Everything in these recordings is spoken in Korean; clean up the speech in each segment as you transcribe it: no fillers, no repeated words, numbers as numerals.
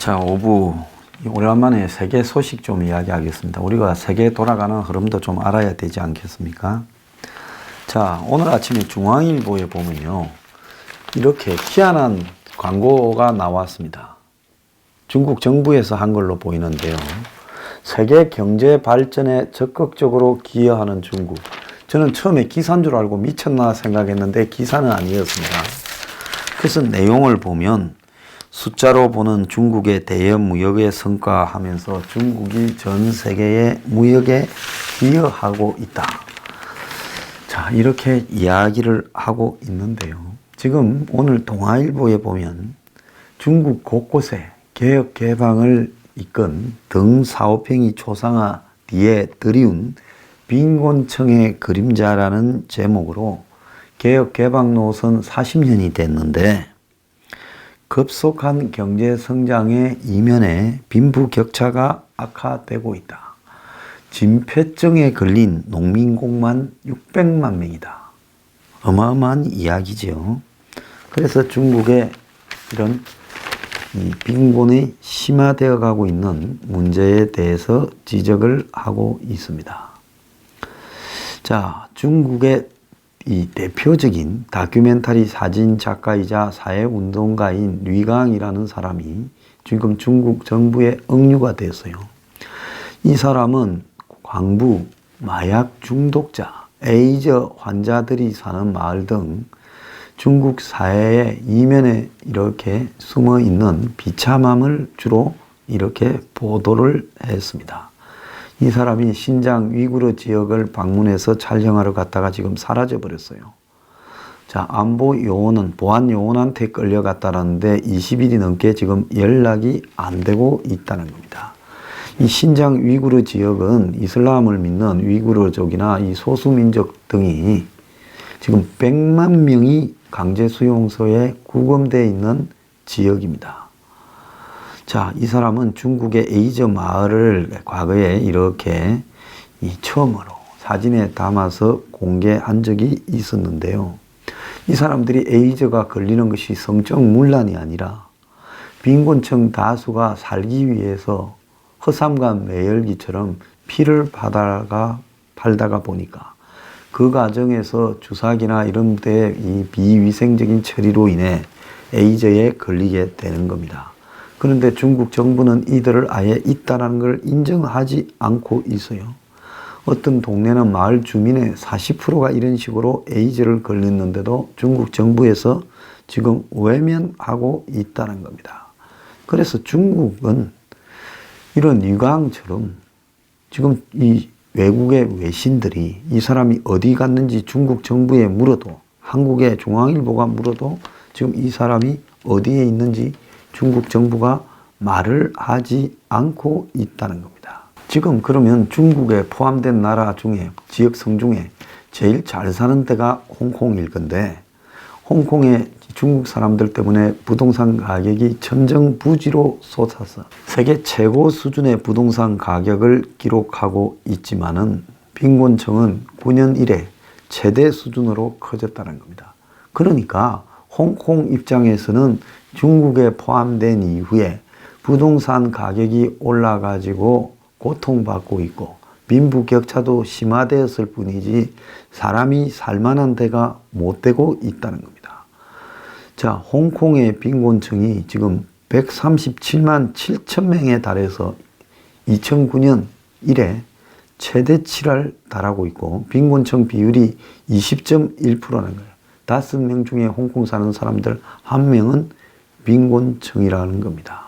자, 5부 오랜만에 세계 소식 좀 이야기하겠습니다. 우리가 세계에 돌아가는 흐름도 좀 알아야 되지 않겠습니까? 자, 오늘 아침에 중앙일보에 보면요, 이렇게 희한한 광고가 나왔습니다. 중국 정부에서 한 걸로 보이는데요. 세계 경제 발전에 적극적으로 기여하는 중국. 저는 처음에 기사인 줄 알고 미쳤나 생각했는데 기사는 아니었습니다. 그래서 내용을 보면 숫자로 보는 중국의 대연 무역의 성과 하면서 중국이 전 세계의 무역에 기여하고 있다. 자, 이렇게 이야기를 하고 있는데요. 지금 오늘 동아일보에 보면 중국 곳곳에 개혁 개방을 이끈 등 사오팽이 초상화 뒤에 드리운 빈곤층의 그림자라는 제목으로 개혁 개방 노선 40년이 됐는데 급속한 경제 성장의 이면에 빈부격차가 악화되고 있다. 진폐증에 걸린 농민공만 600만 명이다. 어마어마한 이야기죠. 그래서 중국의 이런 빈곤이 심화되어 가고 있는 문제에 대해서 지적을 하고 있습니다. 자, 중국의 이 대표적인 다큐멘터리 사진 작가이자 사회운동가인 류강이라는 사람이 지금 중국 정부의 억류가 됐어요. 이 사람은 광부, 마약 중독자, 에이즈 환자들이 사는 마을 등 중국 사회의 이면에 이렇게 숨어 있는 비참함을 주로 이렇게 보도를 했습니다. 이 사람이 신장 위구르 지역을 방문해서 촬영하러 갔다가 지금 사라져 버렸어요. 자, 안보 요원은 보안 요원한테 끌려갔다는데 20일이 넘게 지금 연락이 안 되고 있다는 겁니다. 이 신장 위구르 지역은 이슬람을 믿는 위구르족이나 이 소수민족 등이 지금 100만 명이 강제 수용소에 구금되어 있는 지역입니다. 자, 이 사람은 중국의 에이저 마을을 과거에 이렇게 처음으로 사진에 담아서 공개한 적이 있었는데요. 이 사람들이 에이저가 걸리는 것이 성적 문란이 아니라 빈곤층 다수가 살기 위해서 허삼간 매열기처럼 피를 팔다가 보니까 그 과정에서 주사기나 이런 데 이 비위생적인 처리로 인해 에이저에 걸리게 되는 겁니다. 그런데 중국 정부는 이들을 아예 있다는 걸 인정하지 않고 있어요. 어떤 동네는 마을 주민의 40%가 이런 식으로 에이즈를 걸렸는데도 중국 정부에서 지금 외면하고 있다는 겁니다. 그래서 중국은 이런 류강처럼 지금 이 외국의 외신들이 이 사람이 어디 갔는지 중국 정부에 물어도, 한국의 중앙일보가 물어도 지금 이 사람이 어디에 있는지 중국 정부가 말을 하지 않고 있다는 겁니다. 지금 그러면 중국에 포함된 나라 중에, 지역성 중에 제일 잘 사는 데가 홍콩일 건데, 홍콩의 중국 사람들 때문에 부동산 가격이 천정부지로 솟아서 세계 최고 수준의 부동산 가격을 기록하고 있지만은 빈곤층은 9년 이래 최대 수준으로 커졌다는 겁니다. 그러니까 홍콩 입장에서는 중국에 포함된 이후에 부동산 가격이 올라가지고 고통받고 있고 빈부격차도 심화되었을 뿐이지 사람이 살만한 데가 못 되고 있다는 겁니다. 자, 홍콩의 빈곤층이 지금 137만 7천 명에 달해서 2009년 이래 최대치를 달하고 있고 빈곤층 비율이 20.1%라는 거예요. 5명 중에 홍콩 사는 사람들 1명은 빈곤층이라는 겁니다.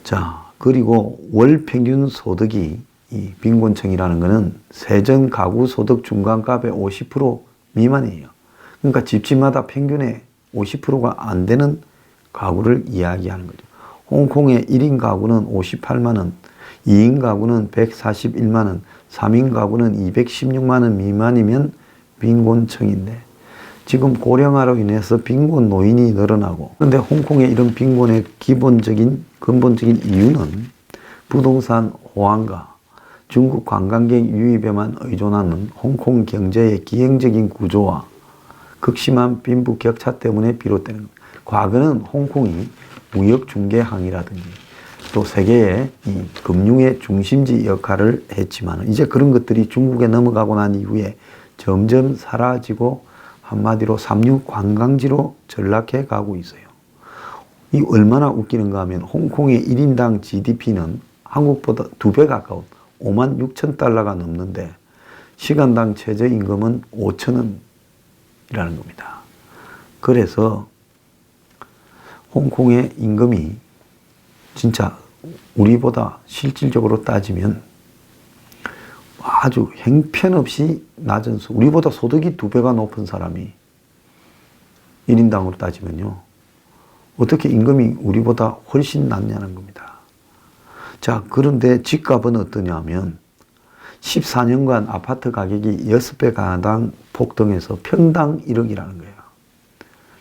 자, 그리고 월 평균 소득이 이 빈곤층이라는 것은 세전 가구 소득 중간값의 50% 미만이에요. 그러니까 집집마다 평균의 50%가 안 되는 가구를 이야기하는 거죠. 홍콩의 1인 가구는 58만 원, 2인 가구는 141만 원, 3인 가구는 216만 원 미만이면 빈곤층인데 지금 고령화로 인해서 빈곤 노인이 늘어나고, 그런데 홍콩의 이런 빈곤의 근본적인 이유는 부동산 호황과 중국 관광객 유입에만 의존하는 홍콩 경제의 기형적인 구조와 극심한 빈부격차 때문에 비롯되는 겁니다. 과거는 홍콩이 무역중개항이라든지 또 세계의 이 금융의 중심지 역할을 했지만 이제 그런 것들이 중국에 넘어가고 난 이후에 점점 사라지고 한마디로 삼류 관광지로 전락해 가고 있어요. 이 얼마나 웃기는가 하면 홍콩의 1인당 GDP는 한국보다 2배 가까운 5만 6천 달러가 넘는데 시간당 최저임금은 5천 원이라는 겁니다. 그래서 홍콩의 임금이 진짜 우리보다 실질적으로 따지면 아주 형편없이 낮은 우리보다 소득이 2배가 높은 사람이 1인당으로 따지면요. 어떻게 임금이 우리보다 훨씬 낮냐는 겁니다. 자, 그런데 집값은 어떠냐면 14년간 아파트 가격이 6배 가량 폭등해서 평당 1억이라는 거예요.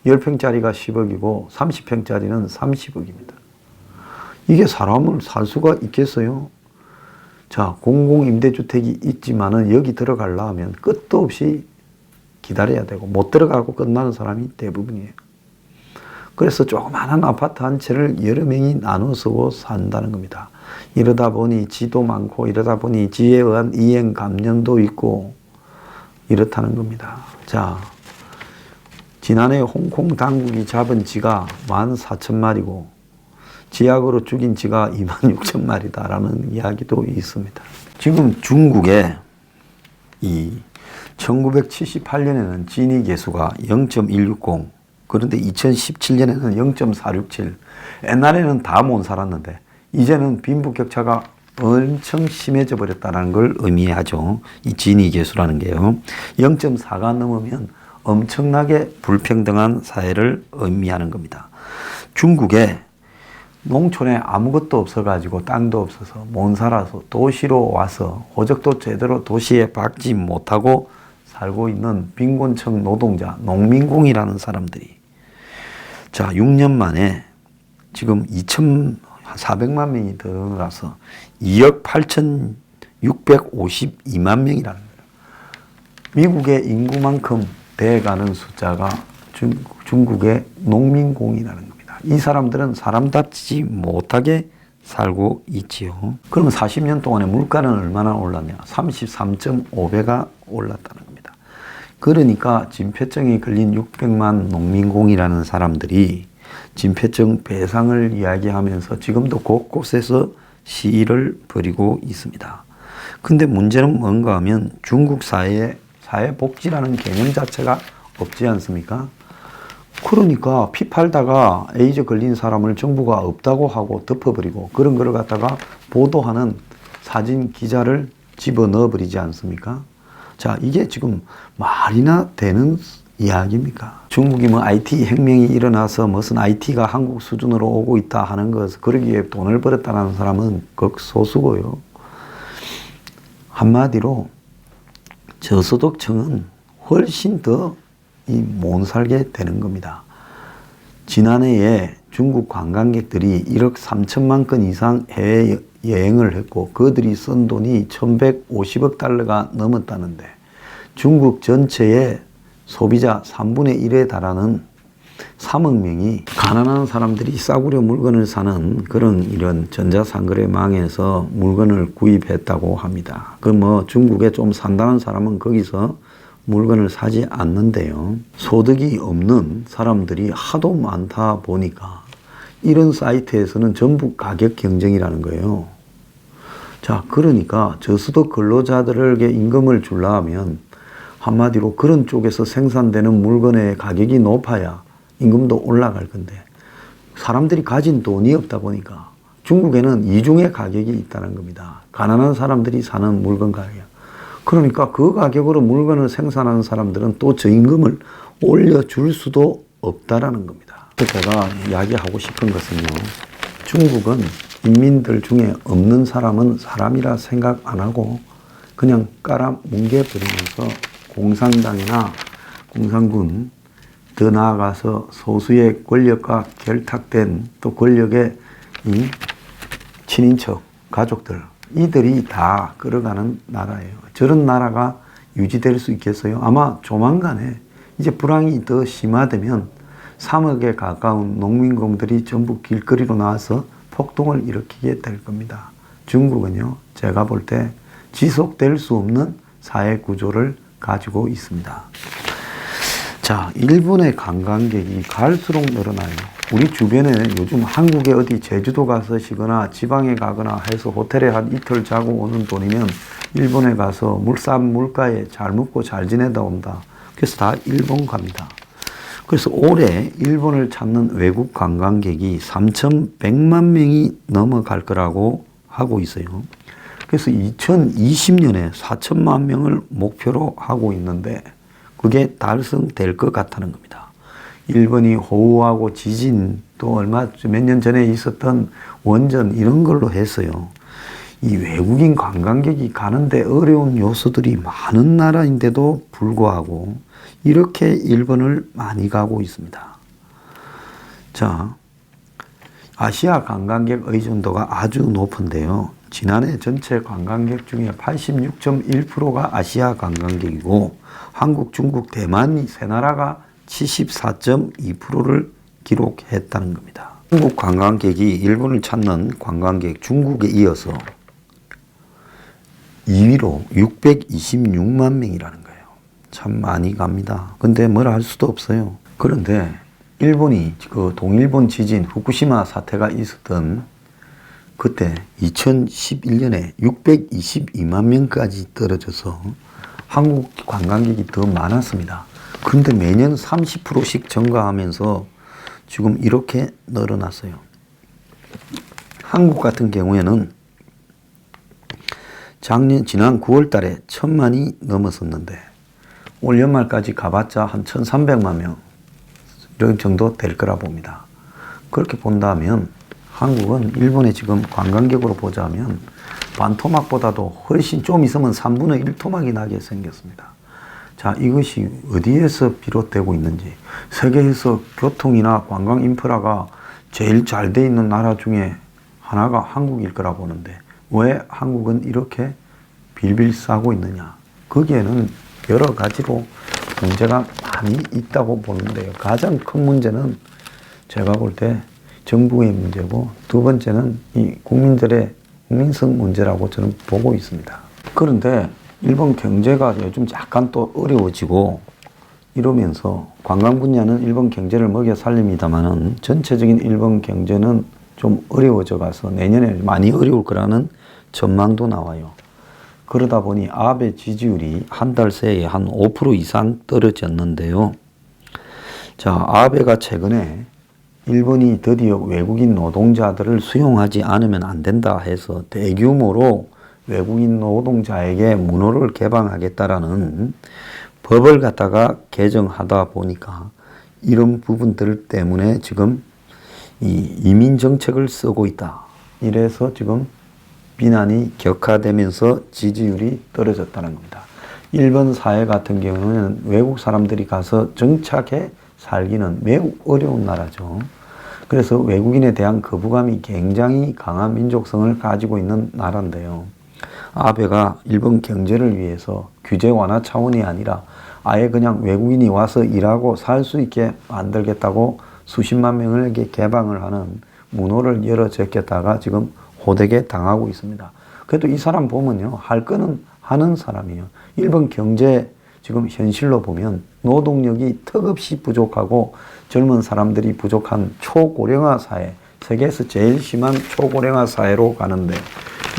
10평짜리가 10억이고 30평짜리는 30억입니다. 이게 사람을 살 수가 있겠어요? 자, 공공임대주택이 있지만은 여기 들어가려면 끝도 없이 기다려야 되고 못 들어가고 끝나는 사람이 대부분이에요. 그래서 조그마한 아파트 한 채를 여러 명이 나눠 쓰고 산다는 겁니다. 이러다 보니 지도 많고 이러다 보니 지에 의한 이행 감염도 있고 이렇다는 겁니다. 자, 지난해 홍콩 당국이 잡은 쥐가 14,000마리고 지약으로 죽인 쥐가 26,000마리다라는 이야기도 있습니다. 지금 중국에 이 1978년에는 지니 개수가 0.160, 그런데 2017년에는 0.467. 옛날에는 다 못 살았는데 이제는 빈부격차가 엄청 심해져 버렸다는 걸 의미하죠. 이 지니 개수라는 게요. 0.4가 넘으면 엄청나게 불평등한 사회를 의미하는 겁니다. 중국에 농촌에 아무것도 없어가지고 땅도 없어서 못 살아서 도시로 와서 호적도 제대로 도시에 박지 못하고 살고 있는 빈곤층 노동자, 농민공이라는 사람들이 자, 6년 만에 지금 2,400만 명이 늘어나서 2억 8,652만 명이라는 거예요. 미국의 인구만큼 돼가는 숫자가 중국의 농민공이라는 겁니다. 이 사람들은 사람답지 못하게 살고 있지요. 그러면 40년 동안에 물가는 얼마나 올랐냐? 33.5배가 올랐다는 겁니다. 그러니까 진폐증이 걸린 600만 농민공이라는 사람들이 진폐증 배상을 이야기하면서 지금도 곳곳에서 시위를 벌이고 있습니다. 근데 문제는 뭔가 하면 중국 사회에 사회복지라는 개념 자체가 없지 않습니까? 그러니까 피 팔다가 에이즈 걸린 사람을 정부가 없다고 하고 덮어버리고 그런 거를 갖다가 보도하는 사진 기자를 집어넣어 버리지 않습니까? 자, 이게 지금 말이나 되는 이야기입니까? 중국이 뭐 IT 혁명이 일어나서 무슨 IT가 한국 수준으로 오고 있다 하는 것, 그러기에 돈을 벌었다는 사람은 극소수고요. 한마디로 저소득층은 훨씬 더 못 살게 되는 겁니다. 지난해에 중국 관광객들이 1억 3천만 건 이상 해외 여행을 했고 그들이 쓴 돈이 1,150억 달러가 넘었다는데 중국 전체의 소비자 3분의 1에 달하는 3억 명이 가난한 사람들이 싸구려 물건을 사는 그런 이런 전자상거래망에서 물건을 구입했다고 합니다. 그 뭐 중국에 좀 산다는 사람은 거기서 물건을 사지 않는데요. 소득이 없는 사람들이 하도 많다 보니까 이런 사이트에서는 전부 가격 경쟁이라는 거예요. 자, 그러니까 저소득 근로자들에게 임금을 주려 하면 한마디로 그런 쪽에서 생산되는 물건의 가격이 높아야 임금도 올라갈 건데 사람들이 가진 돈이 없다 보니까 중국에는 이중의 가격이 있다는 겁니다. 가난한 사람들이 사는 물건 가격. 그러니까 그 가격으로 물건을 생산하는 사람들은 또 저임금을 올려줄 수도 없다라는 겁니다. 제가 이야기하고 싶은 것은요. 중국은 인민들 중에 없는 사람은 사람이라 생각 안 하고 그냥 깔아 뭉개버리면서 공산당이나 공산군, 더 나아가서 소수의 권력과 결탁된 또 권력의 이 친인척, 가족들, 이들이 다 끌어가는 나라예요. 저런 나라가 유지될 수 있겠어요? 아마 조만간에 이제 불황이 더 심화되면 3억에 가까운 농민공들이 전부 길거리로 나와서 폭동을 일으키게 될 겁니다. 중국은요, 제가 볼 때 지속될 수 없는 사회 구조를 가지고 있습니다. 자, 일본의 관광객이 갈수록 늘어나요. 우리 주변에 요즘 한국에 어디 제주도 가서 쉬거나 지방에 가거나 해서 호텔에 한 이틀 자고 오는 돈이면 일본에 가서 싼 물가에 잘 묵고 잘 지내다 온다. 그래서 다 일본 갑니다. 그래서 올해 일본을 찾는 외국 관광객이 3,100만 명이 넘어갈 거라고 하고 있어요. 그래서 2020년에 4천만 명을 목표로 하고 있는데 그게 달성될 것 같다는 겁니다. 일본이 호우하고 지진 또 몇 년 전에 있었던 원전 이런 걸로 해서요. 이 외국인 관광객이 가는데 어려운 요소들이 많은 나라인데도 불구하고 이렇게 일본을 많이 가고 있습니다. 자, 아시아 관광객 의존도가 아주 높은데요. 지난해 전체 관광객 중에 86.1%가 아시아 관광객이고 한국, 중국, 대만 세 나라가 74.2%를 기록했다는 겁니다. 한국 관광객이 일본을 찾는 관광객 중국에 이어서 2위로 626만 명이라는 거예요. 참 많이 갑니다. 근데 뭐라 할 수도 없어요. 그런데 일본이 그 동일본 지진 후쿠시마 사태가 있었던 그때 2011년에 622만 명까지 떨어져서 한국 관광객이 더 많았습니다. 그런데 매년 30%씩 증가하면서 지금 이렇게 늘어났어요. 한국 같은 경우에는 지난 9월 달에 1,000만이 넘었었는데 올 연말까지 가봤자 한 1,300만 명 이런 정도 될 거라 봅니다. 그렇게 본다면 한국은 일본에 지금 관광객으로 보자면 반토막보다도 훨씬 좀 있으면 3분의 1 토막이 나게 생겼습니다. 자, 이것이 어디에서 비롯되고 있는지, 세계에서 교통이나 관광 인프라가 제일 잘 돼 있는 나라 중에 하나가 한국일 거라 보는데 왜 한국은 이렇게 빌빌 싸고 있느냐? 거기에는 여러 가지로 문제가 많이 있다고 보는데요. 가장 큰 문제는 제가 볼 때 정부의 문제고 두 번째는 이 국민들의 국민성 문제라고 저는 보고 있습니다. 그런데 일본 경제가 요즘 약간 또 어려워지고 이러면서 관광 분야는 일본 경제를 먹여 살립니다만은 전체적인 일본 경제는 좀 어려워져 가서 내년에 많이 어려울 거라는 전망도 나와요. 그러다 보니 아베 지지율이 한 달 새에 한 5% 이상 떨어졌는데요. 자, 아베가 최근에 일본이 드디어 외국인 노동자들을 수용하지 않으면 안 된다 해서 대규모로 외국인 노동자에게 문호를 개방하겠다라는 법을 갖다가 개정하다 보니까 이런 부분들 때문에 지금 이 이민 정책을 쓰고 있다. 이래서 지금 비난이 격화되면서 지지율이 떨어졌다는 겁니다. 일본 사회 같은 경우는 외국 사람들이 가서 정착해 살기는 매우 어려운 나라죠. 그래서 외국인에 대한 거부감이 굉장히 강한 민족성을 가지고 있는 나라인데요. 아베가 일본 경제를 위해서 규제 완화 차원이 아니라 아예 그냥 외국인이 와서 일하고 살 수 있게 만들겠다고 수십만 명에게 개방을 하는 문호를 열어 제꼈다가 지금 호되게 당하고 있습니다. 그래도 이 사람 보면요, 할 거는 하는 사람이에요. 일본 경제 지금 현실로 보면 노동력이 턱없이 부족하고 젊은 사람들이 부족한 초고령화 사회, 세계에서 제일 심한 초고령화 사회로 가는데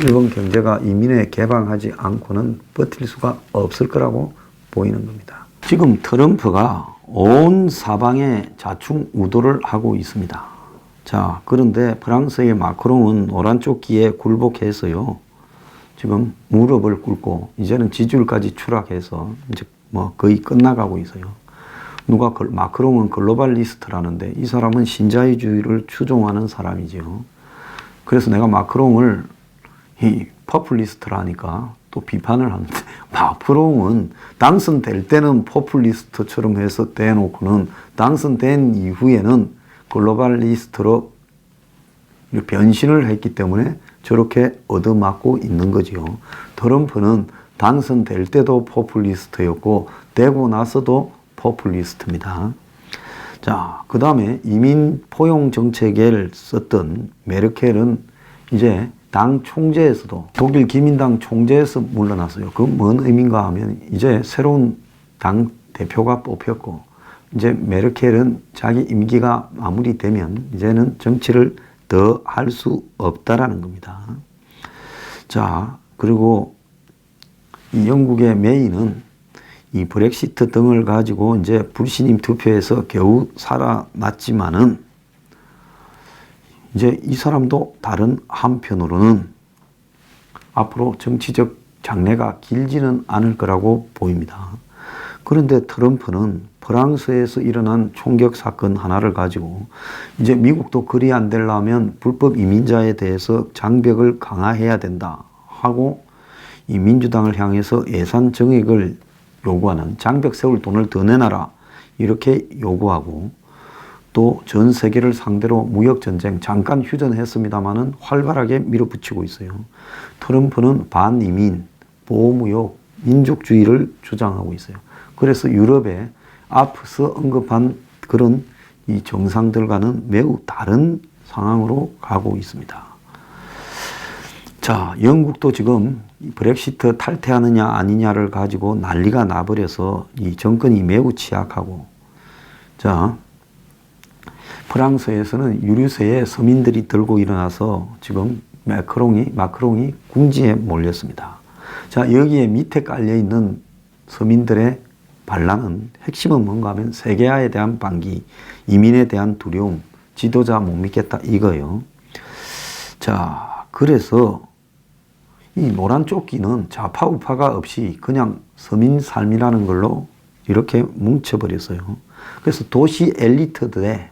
일본 경제가 이민에 개방하지 않고는 버틸 수가 없을 거라고 보이는 겁니다. 지금 트럼프가 온 사방에 좌충우돌을 하고 있습니다. 자, 그런데 프랑스의 마크롱은 노란 조끼에 굴복해서요. 지금 무릎을 꿇고 이제는 지지율까지 추락해서 이제 뭐 거의 끝나가고 있어요. 마크롱은 글로벌리스트라는데 이 사람은 신자유주의를 추종하는 사람이죠. 그래서 내가 마크롱을 이 포퓰리스트라니까 또 비판을 하는데 마크롱은 당선될 때는 포퓰리스트처럼 해서 대놓고는 당선된 이후에는 글로벌리스트로 변신을 했기 때문에 저렇게 얻어맞고 있는 거죠. 트럼프는 당선될 때도 포퓰리스트였고 되고 나서도 포퓰리스트입니다. 자, 그 다음에 이민 포용 정책을 썼던 메르켈은 이제 당 총재에서도 독일 기민당 총재에서 물러났어요. 그 뭔 의미인가 하면 이제 새로운 당 대표가 뽑혔고 이제 메르켈은 자기 임기가 마무리되면 이제는 정치를 더 할 수 없다라는 겁니다. 자, 그리고 이 영국의 메이는 이 브렉시트 등을 가지고 이제 불신임 투표에서 겨우 살아났지만은 이제 이 사람도 다른 한편으로는 앞으로 정치적 장래가 길지는 않을 거라고 보입니다. 그런데 트럼프는 프랑스에서 일어난 총격 사건 하나를 가지고 이제 미국도 그리 안 되려면 불법 이민자에 대해서 장벽을 강화해야 된다 하고 이 민주당을 향해서 예산 정액을 요구하는 장벽 세울 돈을 더 내놔라 이렇게 요구하고 또 전 세계를 상대로 무역전쟁 잠깐 휴전했습니다마는 활발하게 밀어붙이고 있어요. 트럼프는 반이민, 보호무역, 민족주의를 주장하고 있어요. 그래서 유럽에 앞서 언급한 그런 이 정상들과는 매우 다른 상황으로 가고 있습니다. 자, 영국도 지금 브렉시트 탈퇴하느냐 아니냐를 가지고 난리가 나버려서 이 정권이 매우 취약하고, 자, 프랑스에서는 유류세에 서민들이 들고 일어나서 지금 마크롱이 궁지에 몰렸습니다. 자, 여기에 밑에 깔려있는 서민들의 반란은 핵심은 뭔가 하면 세계화에 대한 반기, 이민에 대한 두려움, 지도자 못 믿겠다 이거요. 자, 그래서 이 노란 조끼는 좌파 우파가 없이 그냥 서민 삶이라는 걸로 이렇게 뭉쳐버렸어요. 그래서 도시 엘리트들의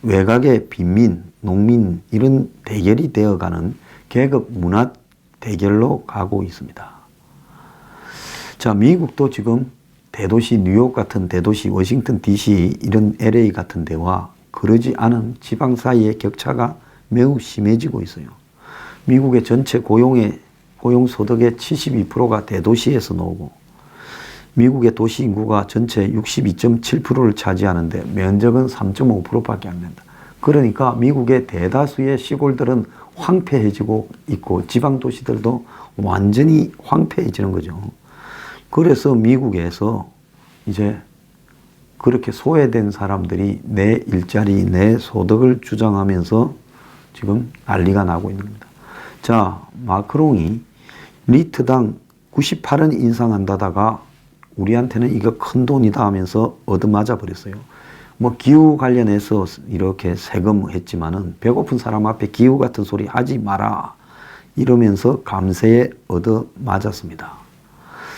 외곽의 빈민, 농민 이런 대결이 되어가는 계급 문화 대결로 가고 있습니다. 자, 미국도 지금 대도시 뉴욕 같은 대도시 워싱턴 DC 이런 LA 같은 데와 그러지 않은 지방 사이의 격차가 매우 심해지고 있어요. 미국의 전체 고용소득의 72%가 대도시에서 나오고 미국의 도시 인구가 전체 62.7%를 차지하는데 면적은 3.5%밖에 안 된다. 그러니까 미국의 대다수의 시골들은 황폐해지고 있고 지방 도시들도 완전히 황폐해지는 거죠. 그래서 미국에서 이제 그렇게 소외된 사람들이 내 일자리, 내 소득을 주장하면서 지금 난리가 나고 있는 겁니다. 자, 마크롱이 리트당 98원 인상한다다가 우리한테는 이거 큰 돈이다 하면서 얻어맞아 버렸어요. 뭐 기후 관련해서 이렇게 세금 했지만은 배고픈 사람 앞에 기후 같은 소리 하지 마라 이러면서 감세에 얻어맞았습니다.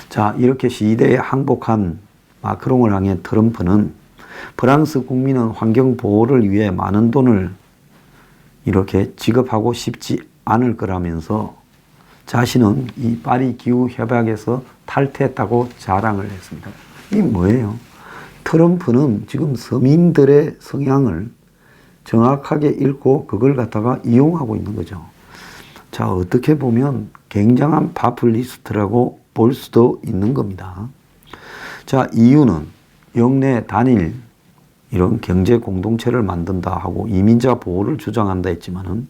자, 이렇게 시대에 항복한 마크롱을 향해 트럼프는 프랑스 국민은 환경 보호를 위해 많은 돈을 이렇게 지급하고 싶지 않을 거라면서 자신은 이 파리 기후 협약에서 탈퇴했다고 자랑을 했습니다. 이게 뭐예요? 트럼프는 지금 서민들의 성향을 정확하게 읽고 그걸 갖다가 이용하고 있는 거죠. 자, 어떻게 보면 굉장한 파퓰리스트라고 볼 수도 있는 겁니다. 자, 이유는 영내 단일 이런 경제 공동체를 만든다 하고 이민자 보호를 주장한다 했지만은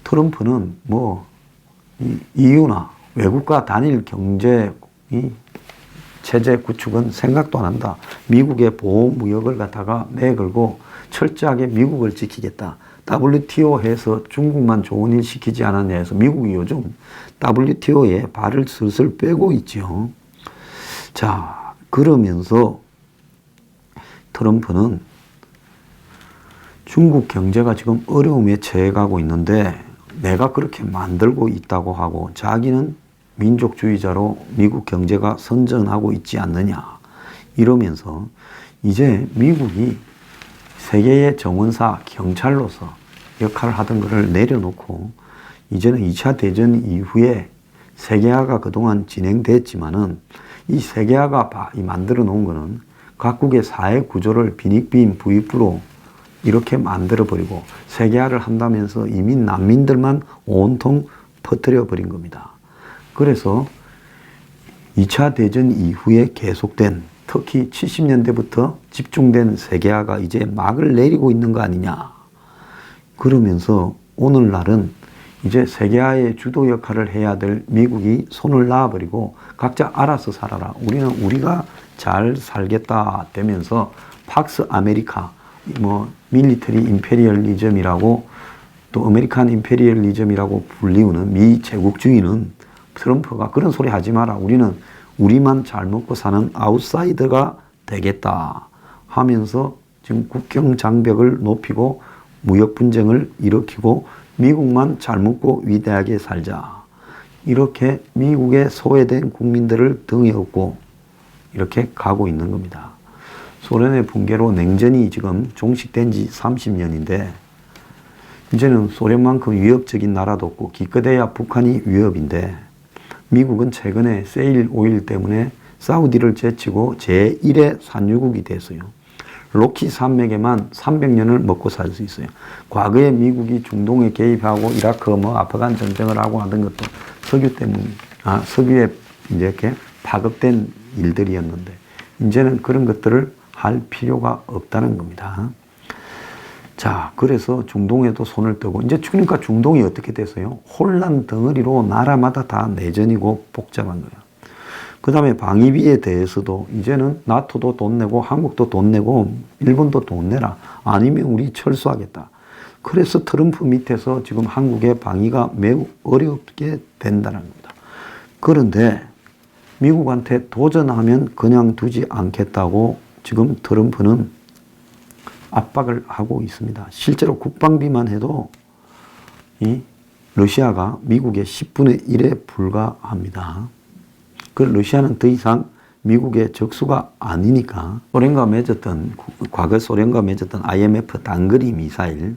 트럼프는 뭐 EU나 외국과 단일 경제 체제 구축은 생각도 안 한다. 미국의 보호 무역을 갖다가 내걸고 철저하게 미국을 지키겠다. WTO 해서 중국만 좋은 일 시키지 않았냐 해서 미국이 요즘 WTO에 발을 슬슬 빼고 있죠. 자, 그러면서 트럼프는 중국 경제가 지금 어려움에 처해가고 있는데 내가 그렇게 만들고 있다고 하고 자기는 민족주의자로 미국 경제가 선전하고 있지 않느냐 이러면서 이제 미국이 세계의 정원사 경찰로서 역할을 하던 것을 내려놓고 이제는 2차 대전 이후에 세계화가 그동안 진행됐지만은 이 세계화가 만들어 놓은 거는 각국의 사회 구조를 빈익빈 부익부로 이렇게 만들어 버리고 세계화를 한다면서 이민 난민들만 온통 퍼뜨려 버린 겁니다. 그래서 2차 대전 이후에 계속된 특히 70년대부터 집중된 세계화가 이제 막을 내리고 있는 거 아니냐. 그러면서 오늘날은 이제 세계화의 주도 역할을 해야 될 미국이 손을 놔버리고 각자 알아서 살아라. 우리는 우리가 잘 살겠다 되면서 팍스 아메리카, 밀리터리 임페리얼리즘이라고 또 아메리칸 임페리얼리즘이라고 불리우는 미 제국주의는 트럼프가 그런 소리 하지 마라. 우리는 우리만 잘 먹고 사는 아웃사이더가 되겠다 하면서 지금 국경 장벽을 높이고 무역 분쟁을 일으키고 미국만 잘 먹고 위대하게 살자. 이렇게 미국의 소외된 국민들을 등에 업고 이렇게 가고 있는 겁니다. 소련의 붕괴로 냉전이 지금 종식된 지 30년인데 이제는 소련만큼 위협적인 나라도 없고 기껏해야 북한이 위협인데 미국은 최근에 세일 오일 때문에 사우디를 제치고 제1의 산유국이 됐어요. 로키 산맥에만 300년을 먹고 살 수 있어요. 과거에 미국이 중동에 개입하고 이라크, 아프간 전쟁을 하고 하던 것도 석유 때문에, 석유에 이제 이렇게 파급된 일들이었는데, 이제는 그런 것들을 할 필요가 없다는 겁니다. 자, 그래서 중동에도 손을 뜨고, 이제 그러니까 중동이 어떻게 됐어요? 혼란 덩어리로 나라마다 다 내전이고 복잡한 거예요. 그 다음에 방위비에 대해서도 이제는 나토도 돈 내고 한국도 돈 내고 일본도 돈 내라. 아니면 우리 철수하겠다. 그래서 트럼프 밑에서 지금 한국의 방위가 매우 어렵게 된다는 겁니다. 그런데 미국한테 도전하면 그냥 두지 않겠다고 지금 트럼프는 압박을 하고 있습니다. 실제로 국방비만 해도 이 러시아가 미국의 10분의 1에 불과합니다. 그 러시아는 더 이상 미국의 적수가 아니니까 과거 소련과 맺었던 IMF 단거리 미사일,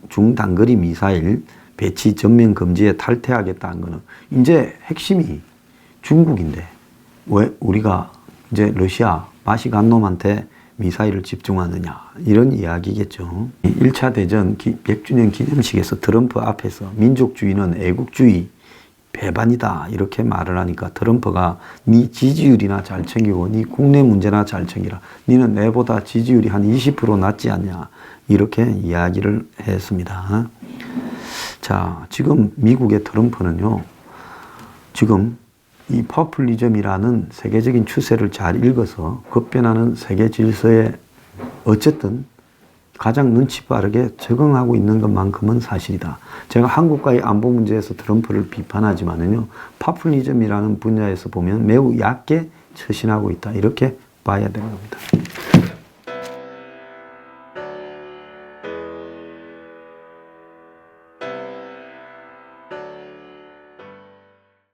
중단거리 미사일 배치 전면 금지에 탈퇴하겠다는 거는 이제 핵심이 중국인데 왜 우리가 이제 러시아 마시간 놈한테 미사일을 집중하느냐 이런 이야기겠죠. 1차 대전 100주년 기념식에서 트럼프 앞에서 민족주의는 애국주의 배반이다 이렇게 말을 하니까 트럼프가 네 지지율이나 잘 챙기고 네 국내 문제나 잘 챙기라. 너는 내보다 지지율이 한 20% 낮지 않냐 이렇게 이야기를 했습니다. 자, 지금 미국의 트럼프는요. 지금 이 포퓰리즘이라는 세계적인 추세를 잘 읽어서 급변하는 세계 질서에 어쨌든 가장 눈치 빠르게 적응하고 있는 것만큼은 사실이다. 제가 한국과의 안보 문제에서 트럼프를 비판하지만은요, 포퓰리즘이라는 분야에서 보면 매우 얕게 처신하고 있다. 이렇게 봐야 되는 겁니다.